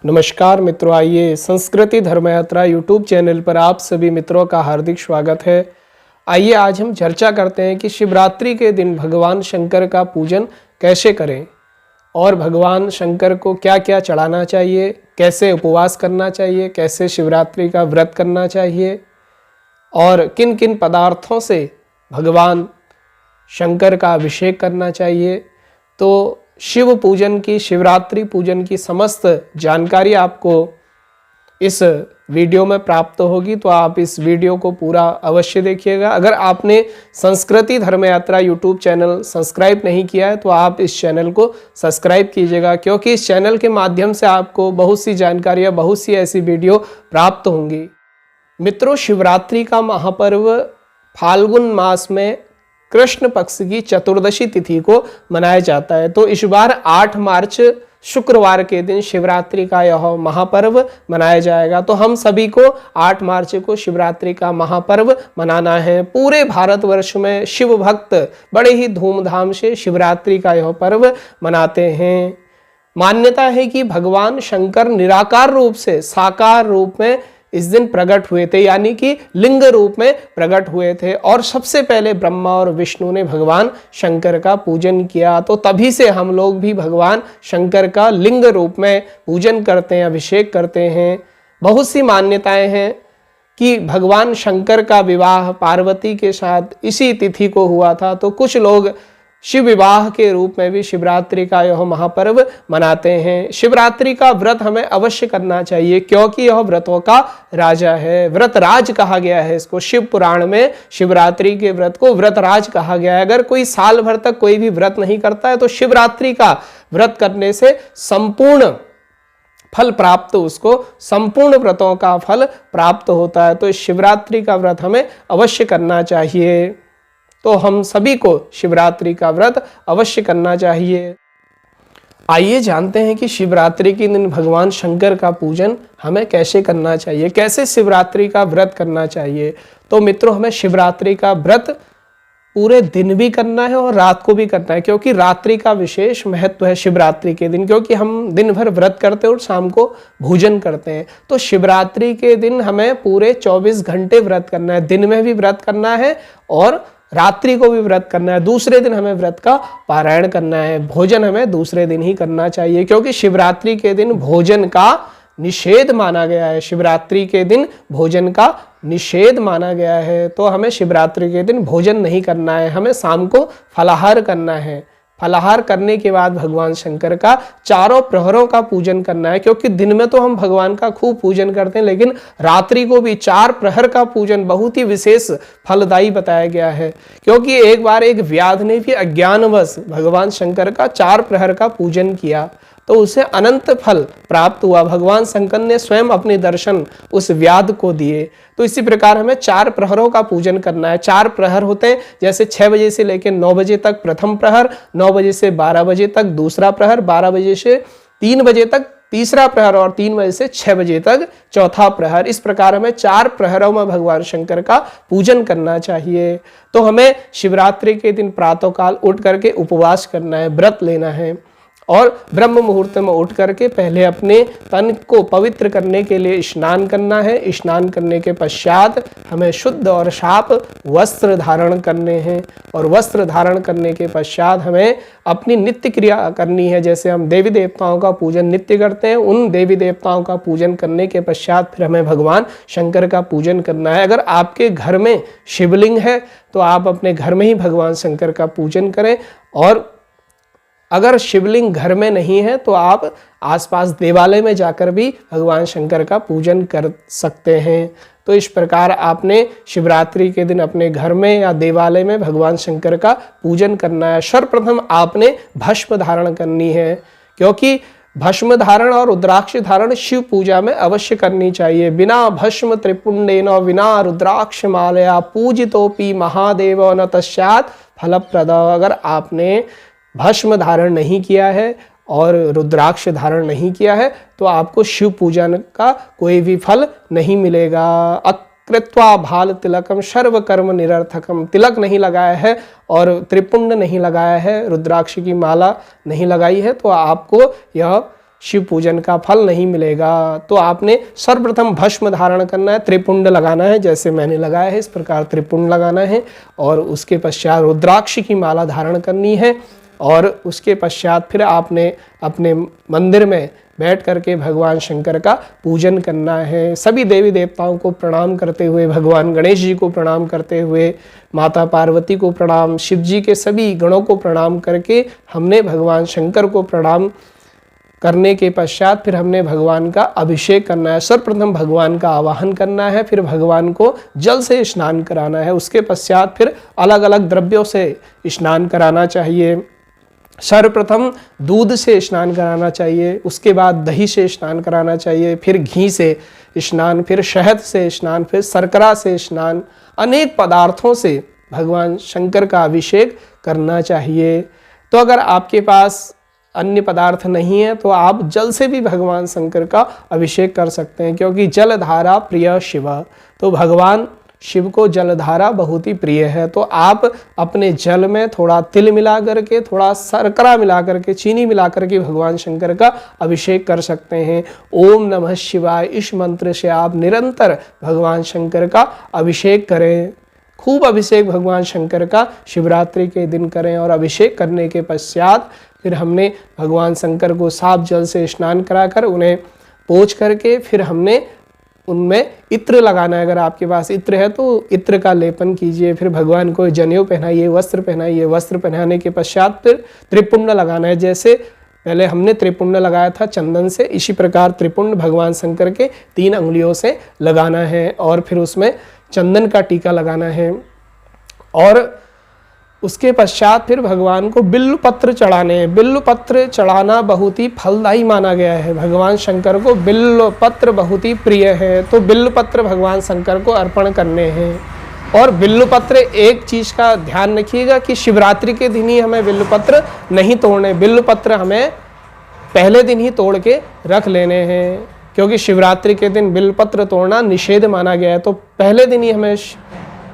नमस्कार मित्रों, आइए संस्कृति धर्म यात्रा यूट्यूब चैनल पर आप सभी मित्रों का हार्दिक स्वागत है। आइए आज हम चर्चा करते हैं कि शिवरात्रि के दिन भगवान शंकर का पूजन कैसे करें और भगवान शंकर को क्या क्या चढ़ाना चाहिए, कैसे उपवास करना चाहिए, कैसे शिवरात्रि का व्रत करना चाहिए और किन किन पदार्थों से भगवान शंकर का अभिषेक करना चाहिए। तो शिव पूजन की, शिवरात्रि पूजन की समस्त जानकारी आपको इस वीडियो में प्राप्त होगी, तो आप इस वीडियो को पूरा अवश्य देखिएगा। अगर आपने संस्कृति धर्म यात्रा यूट्यूब चैनल सब्सक्राइब नहीं किया है तो आप इस चैनल को सब्सक्राइब कीजिएगा, क्योंकि इस चैनल के माध्यम से आपको बहुत सी जानकारियाँ, बहुत सी ऐसी वीडियो प्राप्त होंगी। मित्रों, शिवरात्रि का महापर्व फाल्गुन मास में कृष्ण पक्ष की चतुर्दशी तिथि को मनाया जाता है। तो इस बार 8 मार्च शुक्रवार के दिन शिवरात्रि का यह महापर्व मनाया जाएगा। तो हम सभी को 8 मार्च को शिवरात्रि का महापर्व मनाना है। पूरे भारतवर्ष में शिव भक्त बड़े ही धूमधाम से शिवरात्रि का यह पर्व मनाते हैं। मान्यता है कि भगवान शंकर निराकार रूप से साकार रूप में इस दिन प्रकट हुए थे, यानी कि लिंग रूप में प्रकट हुए थे और सबसे पहले ब्रह्मा और विष्णु ने भगवान शंकर का पूजन किया। तो तभी से हम लोग भी भगवान शंकर का लिंग रूप में पूजन करते हैं, अभिषेक करते हैं। बहुत सी मान्यताएं हैं कि भगवान शंकर का विवाह पार्वती के साथ इसी तिथि को हुआ था। तो कुछ लोग शिव विवाह के रूप में भी शिवरात्रि का यह महापर्व मनाते हैं। शिवरात्रि का व्रत हमें अवश्य करना चाहिए, क्योंकि यह व्रतों का राजा है। व्रतराज कहा गया है इसको। शिव पुराण में शिवरात्रि के व्रत को व्रतराज कहा गया है। अगर कोई साल भर तक कोई भी व्रत नहीं करता है तो शिवरात्रि का व्रत करने से संपूर्ण फल प्राप्त, उसको संपूर्ण व्रतों का फल प्राप्त होता है। तो इस शिवरात्रि का व्रत हमें अवश्य करना चाहिए। तो हम सभी को शिवरात्रि का व्रत अवश्य करना चाहिए। आइए जानते हैं कि शिवरात्रि के दिन भगवान शंकर का पूजन हमें कैसे करना चाहिए, कैसे शिवरात्रि का व्रत करना चाहिए। तो मित्रों, हमें शिवरात्रि का व्रत पूरे दिन भी करना है और रात को भी करना है, क्योंकि रात्रि का विशेष महत्व है शिवरात्रि के दिन, क्योंकि हम दिन भर व्रत करते हैं और शाम को भोजन करते हैं। तो शिवरात्रि के दिन हमें पूरे 24 घंटे व्रत करना है। दिन में भी व्रत करना है और रात्रि को भी व्रत करना है। दूसरे दिन हमें व्रत का पारायण करना है। भोजन हमें दूसरे दिन ही करना चाहिए, क्योंकि शिवरात्रि के दिन भोजन का निषेध माना गया है। शिवरात्रि के दिन भोजन का निषेध माना गया है। तो हमें शिवरात्रि के दिन भोजन नहीं करना है, हमें शाम को फलाहार करना है। फलाहार करने के बाद भगवान शंकर का चारों प्रहरों का पूजन करना है, क्योंकि दिन में तो हम भगवान का खूब पूजन करते हैं, लेकिन रात्रि को भी 4 प्रहर का पूजन बहुत ही विशेष फलदायी बताया गया है। क्योंकि एक बार एक व्याध ने भी अज्ञानवश भगवान शंकर का 4 प्रहर का पूजन किया, तो उसे अनंत फल प्राप्त हुआ। भगवान शंकर ने स्वयं अपने दर्शन उस व्याध को दिए। तो इसी प्रकार हमें 4 प्रहरों का पूजन करना है। 4 प्रहर होते हैं, जैसे 6 बजे से लेकर 9 बजे तक प्रथम प्रहर, 9 बजे से 12 बजे तक दूसरा प्रहर, 12 बजे से 3 बजे तक तीसरा प्रहर और 3 बजे से 6 बजे तक चौथा प्रहर। इस प्रकार हमें 4 प्रहरों में भगवान शंकर का पूजन करना चाहिए। तो हमें शिवरात्रि के दिन प्रातःकाल उठ करके उपवास करना है, व्रत लेना है और ब्रह्म मुहूर्त में उठ करके पहले अपने तन को पवित्र करने के लिए स्नान करना है। स्नान करने के पश्चात हमें शुद्ध और साफ वस्त्र धारण करने हैं और वस्त्र धारण करने के पश्चात हमें अपनी नित्य क्रिया करनी है। जैसे हम देवी देवताओं का पूजन नित्य करते हैं, उन देवी देवताओं का पूजन करने के पश्चात फिर हमें भगवान शंकर का पूजन करना है। अगर आपके घर में शिवलिंग है तो आप अपने घर में ही भगवान शंकर का पूजन करें, और अगर शिवलिंग घर में नहीं है तो आप आसपास देवालय में जाकर भी भगवान शंकर का पूजन कर सकते हैं। तो इस प्रकार आपने शिवरात्रि के दिन अपने घर में या देवालय में भगवान शंकर का पूजन करना है। सर्वप्रथम आपने भस्म धारण करनी है, क्योंकि भस्म धारण और रुद्राक्ष धारण शिव पूजा में अवश्य करनी चाहिए। बिना भस्म त्रिपुंडेन विना रुद्राक्ष मालया पूजितोपि महादेव न तस्यात् फलप्रद। अगर आपने भस्म धारण नहीं किया है और रुद्राक्ष धारण नहीं किया है तो आपको शिव पूजन का कोई भी फल नहीं मिलेगा। कृत्वा भाल तिलकम सर्व कर्म निरर्थकम। तिलक नहीं लगाया है और त्रिपुंड नहीं लगाया है, रुद्राक्ष की माला नहीं लगाई है, तो आपको यह शिव पूजन का फल नहीं मिलेगा। तो आपने सर्वप्रथम भस्म धारण करना है, त्रिपुंड लगाना है, जैसे मैंने लगाया है इस प्रकार त्रिपुंड लगाना है। और उसके पश्चात रुद्राक्ष की माला धारण करनी है। और उसके पश्चात फिर आपने अपने मंदिर में बैठ करके भगवान शंकर का पूजन करना है। सभी देवी देवताओं को प्रणाम करते हुए, भगवान गणेश जी को प्रणाम करते हुए, माता पार्वती को प्रणाम, शिव जी के सभी गणों को प्रणाम करके हमने भगवान शंकर को प्रणाम करने के पश्चात फिर हमने भगवान का अभिषेक करना है। सर्वप्रथम भगवान का आवाहन करना है, फिर भगवान को जल से स्नान कराना है। उसके पश्चात फिर अलग अलग द्रव्यों से स्नान कराना चाहिए। सर्वप्रथम दूध से स्नान कराना चाहिए, उसके बाद दही से स्नान कराना चाहिए, फिर घी से स्नान, फिर शहद से स्नान, फिर शर्करा से स्नान, अनेक पदार्थों से भगवान शंकर का अभिषेक करना चाहिए। तो अगर आपके पास अन्य पदार्थ नहीं है तो आप जल से भी भगवान शंकर का अभिषेक कर सकते हैं, क्योंकि जलधारा प्रिय शिव। तो भगवान शिव को जलधारा बहुत ही प्रिय है। तो आप अपने जल में थोड़ा तिल मिला करके, थोड़ा शर्करा मिला करके, चीनी मिला करके भगवान शंकर का अभिषेक कर सकते हैं। ओम नमः शिवाय इस मंत्र से आप निरंतर भगवान शंकर का अभिषेक करें। खूब अभिषेक भगवान शंकर का शिवरात्रि के दिन करें। और अभिषेक करने के पश्चात फिर हमने भगवान शंकर को साफ जल से स्नान कराकर उन्हें पोंछ करके फिर हमने उनमें इत्र लगाना है। अगर आपके पास इत्र है तो इत्र का लेपन कीजिए। फिर भगवान को जनेऊ पहनाइए, वस्त्र पहनाइए। वस्त्र पहनाने के पश्चात फिर त्रिपुंड लगाना है। जैसे पहले हमने त्रिपुंड लगाया था चंदन से, इसी प्रकार त्रिपुंड भगवान शंकर के 3 अंगुलियों से लगाना है। और फिर उसमें चंदन का टीका लगाना है। और उसके पश्चात फिर भगवान को बिल्व पत्र चढ़ाने हैं। बिल्व पत्र चढ़ाना बहुत ही फलदायी माना गया है। भगवान शंकर को बिल्व पत्र बहुत ही प्रिय है। तो बिल्व पत्र भगवान शंकर को अर्पण करने हैं। और बिल्व पत्र, एक चीज़ का ध्यान रखिएगा कि शिवरात्रि के दिन ही हमें बिल्व पत्र नहीं तोड़ने। बिल्व पत्र हमें पहले दिन ही तोड़ के रख लेने हैं, क्योंकि शिवरात्रि के दिन बिल्व पत्र तोड़ना निषेध माना गया है। तो पहले दिन ही हमें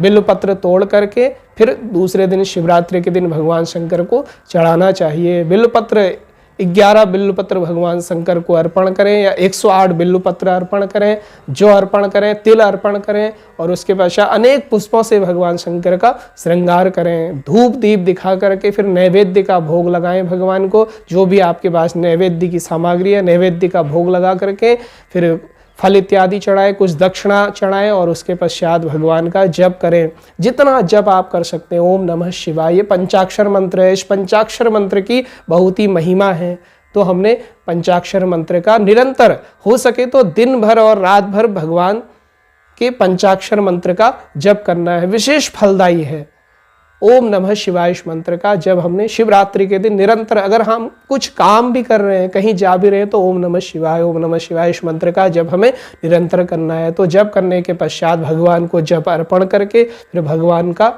बिल्व पत्र तोड़ करके फिर दूसरे दिन शिवरात्रि के दिन भगवान शंकर को चढ़ाना चाहिए। बिल्व पत्र 11 बिल्व पत्र भगवान शंकर को अर्पण करें, या 108 बिल्व पत्र अर्पण करें, जो अर्पण करें, तिल अर्पण करें। और उसके पश्चात अनेक पुष्पों से भगवान शंकर का श्रृंगार करें। धूप दीप दिखा करके फिर नैवेद्य का भोग लगाएं भगवान को। जो भी आपके पास नैवेद्य की सामग्री है, नैवेद्य का भोग लगा करके फिर फल इत्यादि चढ़ाएं, कुछ दक्षिणा चढ़ाएं। और उसके पश्चात भगवान का जप करें, जितना जप आप कर सकते हैं। ओम नमः शिवाय, ये पंचाक्षर मंत्र है। इस पंचाक्षर मंत्र की बहुत ही महिमा है। तो हमने पंचाक्षर मंत्र का निरंतर हो सके तो दिन भर और रात भर भगवान के पंचाक्षर मंत्र का जप करना है। विशेष फलदायी है ओम नमः शिवाय मंत्र का। जब हमने शिवरात्रि के दिन निरंतर, अगर हम कुछ काम भी कर रहे हैं, कहीं जा भी रहे हैं, तो ओम नमः शिवाय मंत्र का जब हमें निरंतर करना है। तो जप करने के पश्चात भगवान को जप अर्पण करके फिर भगवान का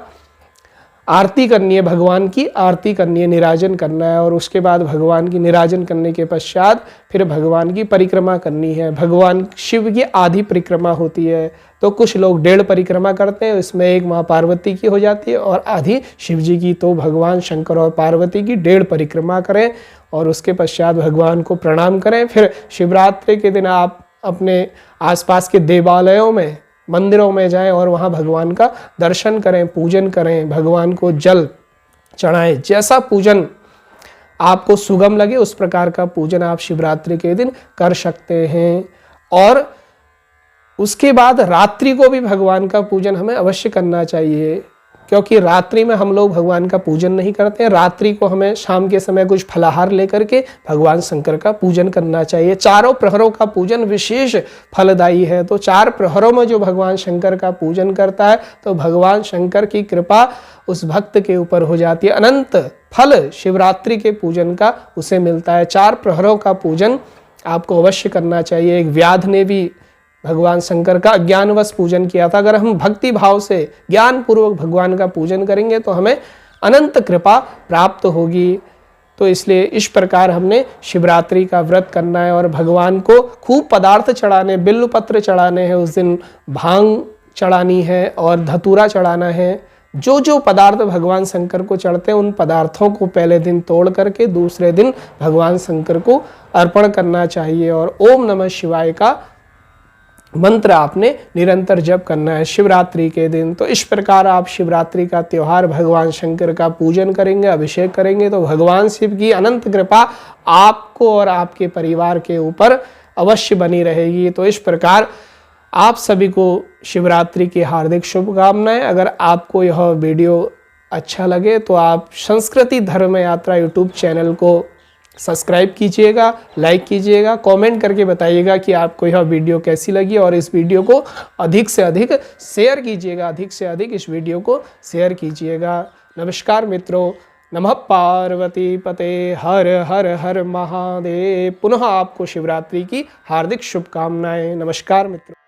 आरती करनी है, भगवान की आरती करनी है, निराजन करना है। और उसके बाद भगवान की निराजन करने के पश्चात फिर भगवान की परिक्रमा करनी है। भगवान शिव की आधी परिक्रमा होती है, तो कुछ लोग 1.5 परिक्रमा करते हैं, इसमें एक माँ पार्वती की हो जाती है और आधी शिव जी की। तो भगवान शंकर और पार्वती की 1.5 परिक्रमा करें और उसके पश्चात भगवान को प्रणाम करें। फिर शिवरात्रि के दिन आप अपने आसपास के देवालयों में, मंदिरों में जाएं और वहाँ भगवान का दर्शन करें, पूजन करें, भगवान को जल चढ़ाएं। जैसा पूजन आपको सुगम लगे उस प्रकार का पूजन आप शिवरात्रि के दिन कर सकते हैं। और उसके बाद रात्रि को भी भगवान का पूजन हमें अवश्य करना चाहिए, क्योंकि रात्रि में हम लोग भगवान का पूजन नहीं करते हैं। रात्रि को हमें शाम के समय कुछ फलाहार लेकर के भगवान शंकर का पूजन करना चाहिए। चारों प्रहरों का पूजन विशेष फलदायी है। तो 4 प्रहरों में जो भगवान शंकर का पूजन करता है तो भगवान शंकर की कृपा उस भक्त के ऊपर हो जाती है। अनंत फल शिवरात्रि के पूजन का उसे मिलता है। 4 प्रहरों का पूजन आपको अवश्य करना चाहिए। एक व्याध ने भी भगवान शंकर का अज्ञानवश पूजन किया था। अगर हम भक्ति भाव से ज्ञान पूर्वक भगवान का पूजन करेंगे तो हमें अनंत कृपा प्राप्त होगी। तो इसलिए इस प्रकार हमने शिवरात्रि का व्रत करना है और भगवान को खूब पदार्थ चढ़ाने, बिल्व पत्र चढ़ाने हैं। उस दिन भांग चढ़ानी है और धतूरा चढ़ाना है। जो जो पदार्थ भगवान शंकर को चढ़ते हैं उन पदार्थों को पहले दिन तोड़ करके दूसरे दिन भगवान शंकर को अर्पण करना चाहिए और ओम नमः शिवाय का मंत्र आपने निरंतर जप करना है शिवरात्रि के दिन। तो इस प्रकार आप शिवरात्रि का त्यौहार भगवान शंकर का पूजन करेंगे, अभिषेक करेंगे तो भगवान शिव की अनंत कृपा आपको और आपके परिवार के ऊपर अवश्य बनी रहेगी। तो इस प्रकार आप सभी को शिवरात्रि की हार्दिक शुभकामनाएं। अगर आपको यह वीडियो अच्छा लगे तो आप संस्कृति धर्म यात्रा यूट्यूब चैनल को सब्सक्राइब कीजिएगा, लाइक कीजिएगा, कमेंट करके बताइएगा कि आपको यह वीडियो कैसी लगी और इस वीडियो को अधिक से अधिक शेयर कीजिएगा, अधिक से अधिक इस वीडियो को शेयर कीजिएगा। नमस्कार मित्रों, नमः पार्वती पते, हर हर हर महादेव। पुनः आपको शिवरात्रि की हार्दिक शुभकामनाएं। नमस्कार मित्रों।